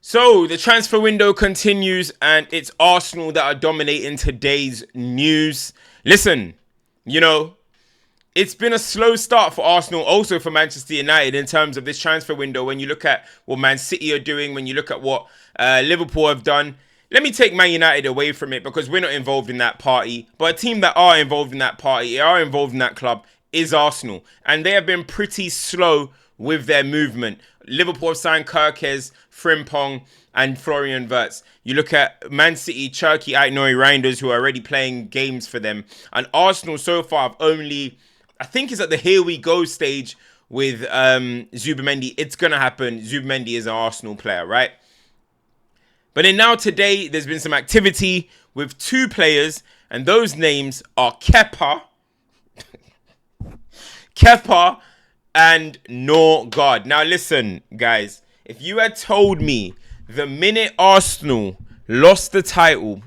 So the transfer window continues, and it's Arsenal that are dominating today's news. Listen, you know, it's been a slow start for Arsenal, also for Manchester United in terms of this transfer window. When you look at what Man City are doing, when you look at what Liverpool have done, let me take Man United away from it because we're not involved in that party. But a team that are involved in that party, are involved in that club, is Arsenal. And they have been pretty slow with their movement. Liverpool have signed Kerkez, Frimpong, and Florian Wirtz. You look at Man City, Cherki, Aitnoy, Reinders, who are already playing games for them. And Arsenal so far have only, I think it's at the here we go stage with Zubimendi. It's going to happen. Zubimendi is an Arsenal player, right? But then now today, there's been some activity with two players, and those names are Kepa and Norgaard. Now listen, guys, if you had told me the minute Arsenal lost the title,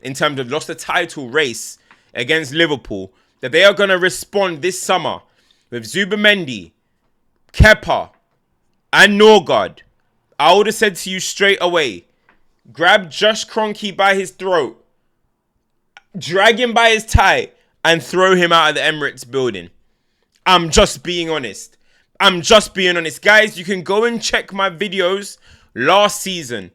in terms of lost the title race against Liverpool, that they are going to respond this summer with Zubimendi, Kepa, and Norgaard, I would have said to you straight away, grab Josh Kroenke by his throat, drag him by his tie, and throw him out of the Emirates building. I'm just being honest. Guys, you can go and check my videos last season.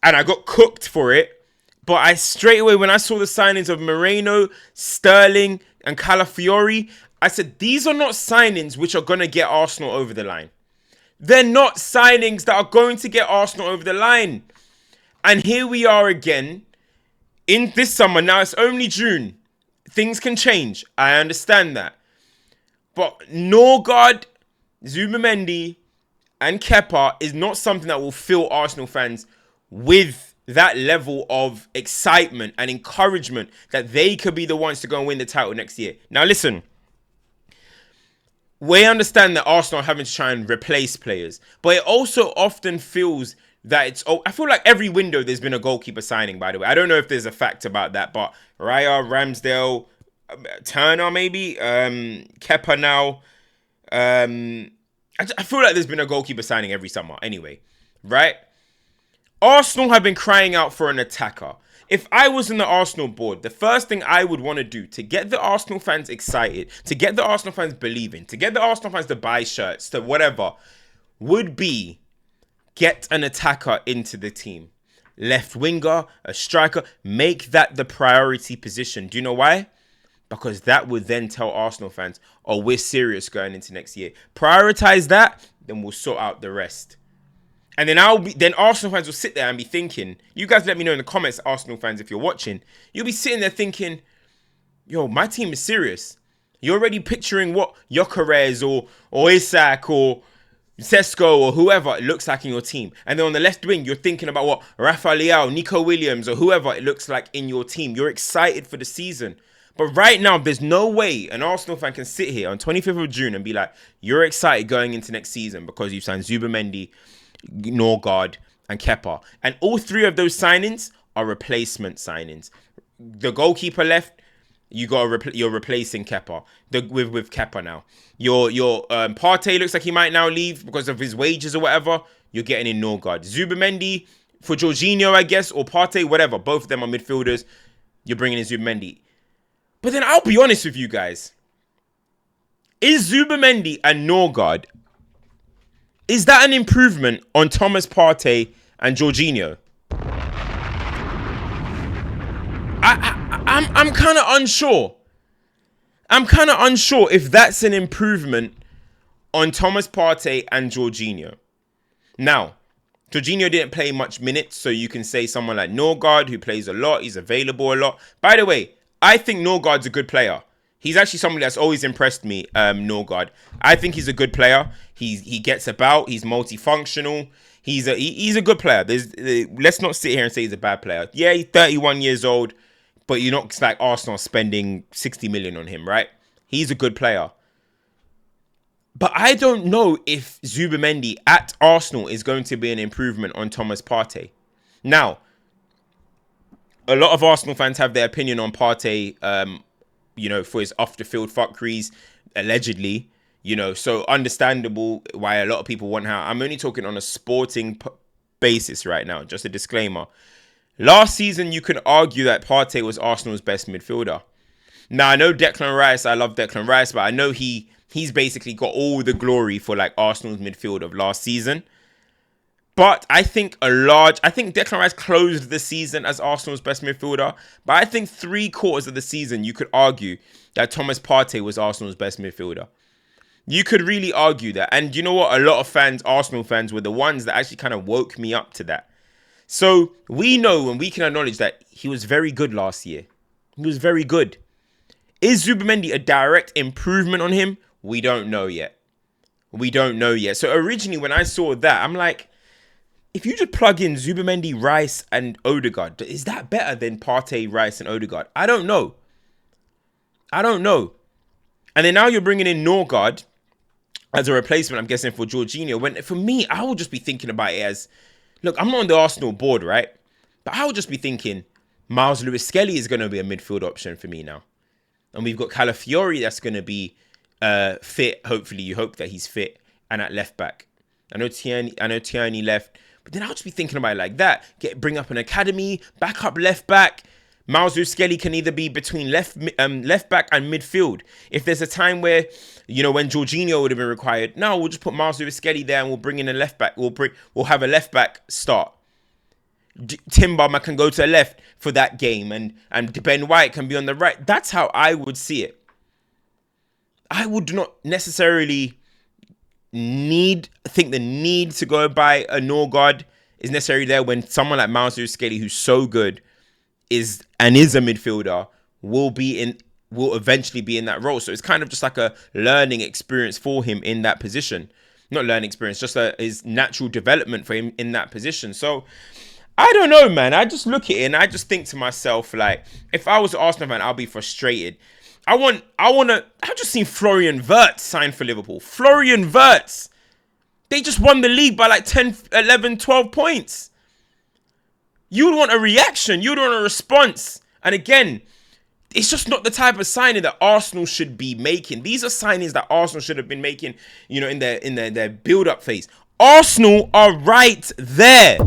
And I got cooked for it. But I straight away, when I saw the signings of Moreno, Sterling, and Calafiori, I said, these are not signings which are going to get Arsenal over the line. They're not signings that are going to get Arsenal over the line. And here we are again in this summer. Now, it's only June. Things can change. I understand that. But Norgaard, Zubimendi, and Kepa is not something that will fill Arsenal fans with that level of excitement and encouragement that they could be the ones to go and win the title next year. Now, listen. We understand that Arsenal are having to try and replace players. But it also often feels that it's... Oh, I feel like every window there's been a goalkeeper signing, by the way. I don't know if there's a fact about that, but Raya, Ramsdale... Turner maybe, Kepa now. I feel like there's been a goalkeeper signing every summer anyway, right? Arsenal have been crying out for an attacker. If I was in the Arsenal board, the first thing I would want to do to get the Arsenal fans excited, to get the Arsenal fans believing, to get the Arsenal fans to buy shirts, to whatever, would be get an attacker into the team. Left winger, a striker, make that the priority position. Do you know why? Because that would then tell Arsenal fans, oh, we're serious going into next year. Prioritize that, then we'll sort out the rest. And then Arsenal fans will sit there and be thinking, you guys let me know in the comments, Arsenal fans, if you're watching, you'll be sitting there thinking, yo, my team is serious. You're already picturing what Gyökeres or Isak or Sesko or whoever it looks like in your team. And then on the left wing, you're thinking about what Rafa Leao, Nico Williams or whoever it looks like in your team. You're excited for the season. But right now, there's no way an Arsenal fan can sit here on 25th of June and be like, you're excited going into next season because you've signed Zubimendi, Norgaard, and Kepa. And all three of those signings are replacement signings. The goalkeeper left, you're replacing Kepa with Kepa now. Your Partey looks like he might now leave because of his wages or whatever. You're getting in Norgaard. Zubimendi for Jorginho, I guess, or Partey, whatever. Both of them are midfielders. You're bringing in Zubimendi. But then I'll be honest with you guys. Is Zubimendi and Norgaard, is that an improvement on Thomas Partey and Jorginho? I'm kind of unsure. I'm kind of unsure if that's an improvement on Thomas Partey and Jorginho. Now, Jorginho didn't play much minutes, so you can say someone like Norgaard, who plays a lot, he's available a lot. By the way, I think Norgaard's a good player. He's actually somebody that's always impressed me, Norgaard. I think he's a good player. He gets about. He's multifunctional. He's a good player. Let's not sit here and say he's a bad player. Yeah, he's 31 years old, but you're not like Arsenal spending 60 million on him, right? He's a good player. But I don't know if Zubimendi at Arsenal is going to be an improvement on Thomas Partey. Now, a lot of Arsenal fans have their opinion on Partey, for his off-the-field fuckeries, allegedly, so understandable why a lot of people want out. I'm only talking on a sporting basis right now. Just a disclaimer. Last season, you could argue that Partey was Arsenal's best midfielder. Now, I know Declan Rice. I love Declan Rice, but I know he's basically got all the glory for like Arsenal's midfield of last season. But I think Declan Rice closed the season as Arsenal's best midfielder. But I think 3/4 of the season, you could argue that Thomas Partey was Arsenal's best midfielder. You could really argue that. And you know what? A lot of fans, Arsenal fans, were the ones that actually kind of woke me up to that. So we know and we can acknowledge that he was very good last year. He was very good. Is Zubimendi a direct improvement on him? We don't know yet. So originally when I saw that, I'm like, if you just plug in Zubimendi, Rice, and Odegaard, is that better than Partey, Rice, and Odegaard? I don't know. And then now you're bringing in Norgaard as a replacement, I'm guessing, for Jorginho. When for me, I will just be thinking about it as, look, I'm not on the Arsenal board, right? But I will just be thinking, Miles Lewis-Skelly is going to be a midfield option for me now. And we've got Calafiori that's going to be fit. Hopefully, you hope that he's fit. And at left back. I know Tierney left. But then I'll just be thinking about it like that. Bring up an academy, back up left back. Miles Lewis-Skelly can either be between left back and midfield. If there's a time where, when Jorginho would have been required, no, we'll just put Miles Lewis-Skelly there and we'll bring in a left back. We'll have a left back start. Timber can go to the left for that game and Ben White can be on the right. That's how I would see it. I would not necessarily think the need to go buy a Norgaard is necessarily there when someone like Miles Lewis-Skelly, who's so good, is a midfielder, will eventually be in that role. So it's kind of just like a learning experience for him in that position. Not learning experience, just his natural development for him in that position. So I don't know, man. I just look at it and I just think to myself, like, if I was an Arsenal fan, I'll be frustrated. I've just seen Florian Wirtz sign for Liverpool. Florian Wirtz. They just won the league by like 10, 11, 12 points. You would want a reaction. You would want a response. And again, it's just not the type of signing that Arsenal should be making. These are signings that Arsenal should have been making, in their build-up phase. Arsenal are right there.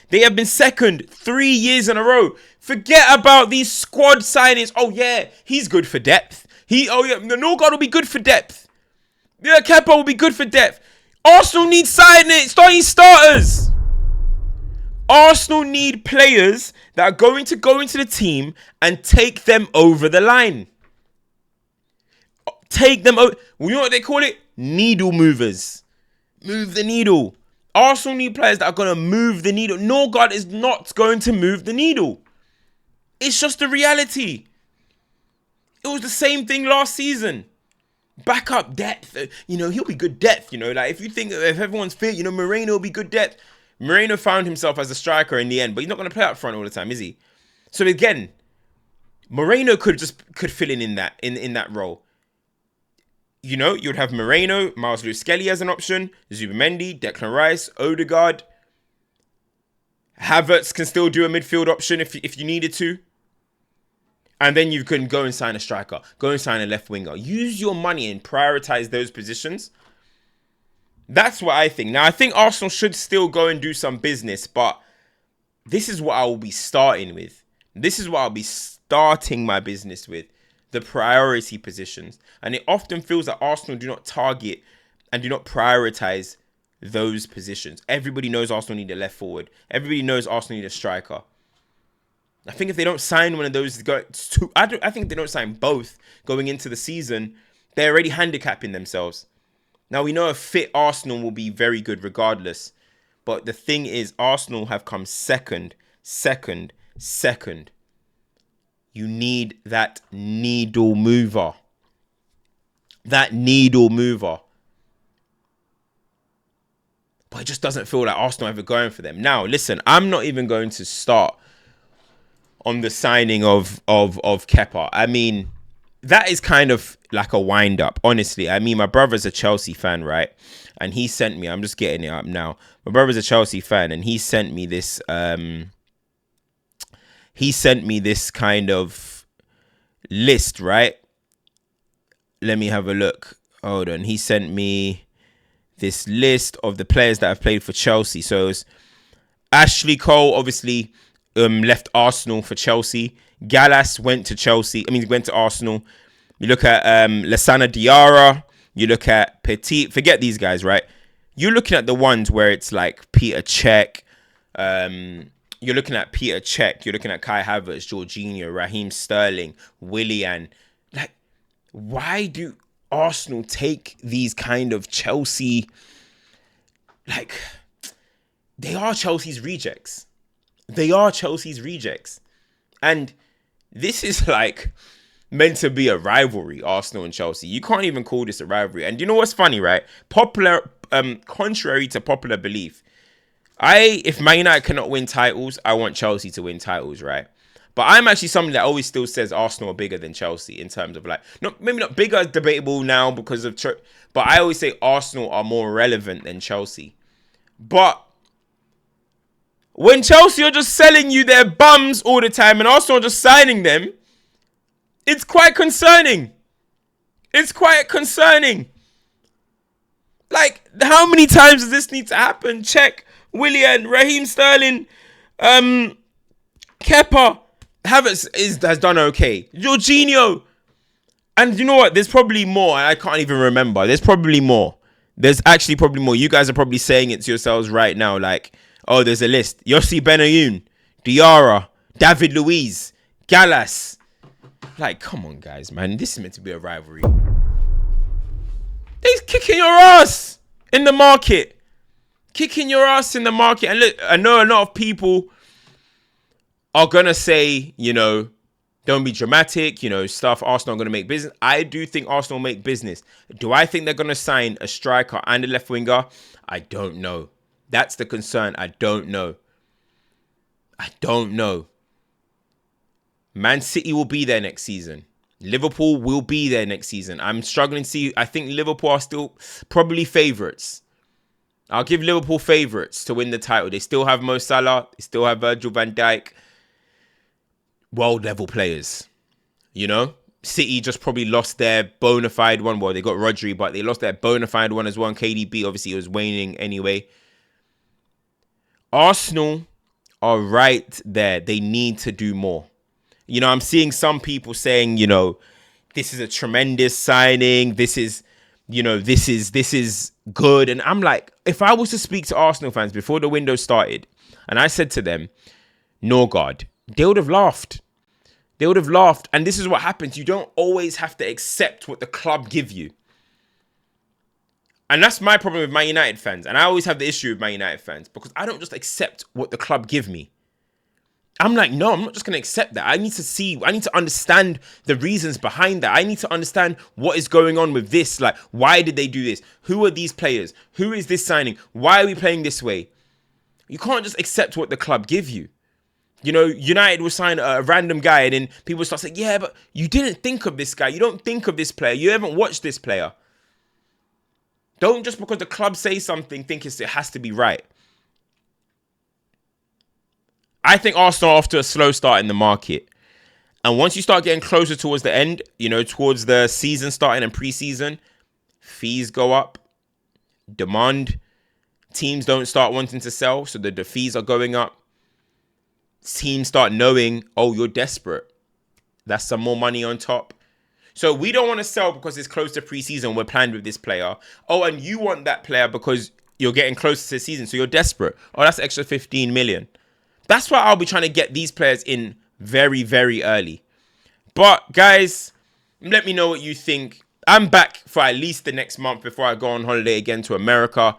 They have been second 3 years in a row. Forget about these squad signings. Oh, yeah, he's good for depth. Norgaard will be good for depth. Yeah, Kepa will be good for depth. Arsenal need starters. Arsenal need players that are going to go into the team and take them over the line. Take them over. You know what they call it? Needle movers. Move the needle. Arsenal need players that are going to move the needle. Norgaard is not going to move the needle. It's just the reality. It was the same thing last season. Backup depth. He'll be good depth. Like if everyone's fit, Moreno will be good depth. Moreno found himself as a striker in the end, but he's not going to play up front all the time, is he? So again, Moreno could fill in that role. You'd have Moreno, Miles Lewis-Skelly as an option, Zubimendi, Declan Rice, Odegaard. Havertz can still do a midfield option if you needed to. And then you can go and sign a striker, go and sign a left winger. Use your money and prioritize those positions. That's what I think. Now, I think Arsenal should still go and do some business, but this is what I will be starting with. This is what I'll be starting my business with. The priority positions. And it often feels that Arsenal do not target and do not prioritize those positions. Everybody knows Arsenal need a left forward. Everybody knows Arsenal need a striker. I think if they don't sign one of those, I think if they don't sign both going into the season, they're already handicapping themselves. Now, we know a fit Arsenal will be very good regardless. But the thing is, Arsenal have come second. You need that needle mover. But it just doesn't feel like Arsenal ever going for them. Now, listen, I'm not even going to start on the signing of Kepa. I mean, that is kind of like a wind up, honestly. I mean, my brother's a Chelsea fan, right? And he sent me, I'm just getting it up now. My brother's a Chelsea fan and he sent me this kind of list, right? Let me have a look. Hold on. He sent me this list of the players that have played for Chelsea. So it's Ashley Cole, obviously, left Arsenal for Chelsea. Gallas went to Arsenal. You look at Lassana Diarra. You look at Petit. Forget these guys, right? You're looking at the ones where it's like Peter Cech. You're looking at Peter Cech. You're looking at Kai Havertz, Jorginho, Raheem Sterling, Willian. Like, why do Arsenal take these kind of Chelsea? Like, they are Chelsea's rejects. They are Chelsea's rejects. And this is like meant to be a rivalry, Arsenal and Chelsea. You can't even call this a rivalry. And you know what's funny, right? Contrary to popular belief, if Man United cannot win titles, I want Chelsea to win titles, right? But I'm actually somebody that always still says Arsenal are bigger than Chelsea in terms of like, maybe not bigger, debatable now because of, but I always say Arsenal are more relevant than Chelsea. But when Chelsea are just selling you their bums all the time and Arsenal are just signing them, it's quite concerning. It's quite concerning. Like, how many times does this need to happen? Cech, Willian, Raheem Sterling, Kepa, Havertz has done okay. Jorginho. And you know what? There's probably more. I can't even remember. There's probably more. There's actually probably more. You guys are probably saying it to yourselves right now. Like, oh, there's a list. Yossi Benayoun, Diarra, David Luiz, Gallas. Like, come on, guys, man. This is meant to be a rivalry. They're kicking your ass in the market. Kicking your ass in the market. And look, I know a lot of people are going to say, don't be dramatic, stuff. Arsenal are going to make business. I do think Arsenal make business. Do I think they're going to sign a striker and a left winger? I don't know. That's the concern. I don't know. Man City will be there next season. Liverpool will be there next season. I'm struggling to see. I think Liverpool are still probably favourites. I'll give Liverpool favourites to win the title. They still have Mo Salah. They still have Virgil van Dijk. World level players. City just probably lost their bona fide one. Well, they got Rodri, but they lost their bona fide one as well. And KDB, obviously, it was waning anyway. Arsenal are right there. They need to do more. I'm seeing some people saying, this is a tremendous signing. This is good. And I'm like, if I was to speak to Arsenal fans before the window started and I said to them, Norgaard, they would have laughed. And this is what happens. You don't always have to accept what the club give you. And that's my problem with Man United fans. And I always have the issue with Man United fans because I don't just accept what the club give me. I'm like, no, I'm not just going to accept that. I need to understand the reasons behind that. I need to understand what is going on with this. Like, why did they do this? Who are these players? Who is this signing? Why are we playing this way? You can't just accept what the club give you. United will sign a random guy and then people start saying, yeah, but you didn't think of this guy. You don't think of this player. You haven't watched this player. Don't just because the club says something think it has to be right. I think Arsenal are off to a slow start in the market. And once you start getting closer towards the end, towards the season starting and pre-season, fees go up, demand, teams don't start wanting to sell, so the fees are going up. Teams start knowing, oh, you're desperate. That's some more money on top. So we don't want to sell because it's close to pre-season. We're planned with this player. Oh, and you want that player because you're getting closer to the season, so you're desperate. Oh, that's extra 15 million. That's why I'll be trying to get these players in very, very early. But guys, let me know what you think. I'm back for at least the next month before I go on holiday again to America.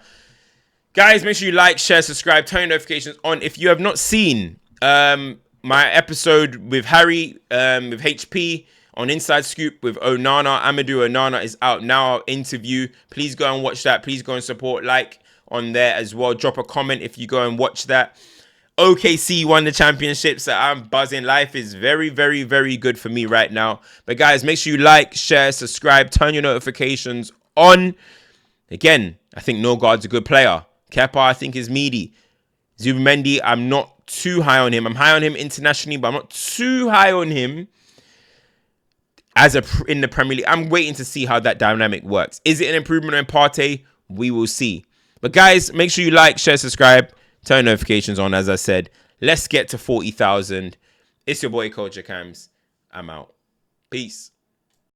Guys, make sure you like, share, subscribe, turn your notifications on. If you have not seen my episode with Harry, with HP on Inside Scoop with Onana, Amadou Onana is out now. Our interview. Please go and watch that. Please go and support, like on there as well. Drop a comment if you go and watch that. OKC won the championship, so I'm buzzing. Life is very, very, very good for me right now. But guys, make sure you like, share, subscribe, turn your notifications on. Again, I think Norgaard's a good player. Kepa, I think, is meaty. Zubimendi, I'm not too high on him. I'm high on him internationally, but I'm not too high on him in the Premier League. I'm waiting to see how that dynamic works. Is it an improvement on Partey? We will see. But guys, make sure you like, share, subscribe, turn notifications on. As I said, let's get to 40,000. It's your boy CultureCams. I'm out. Peace.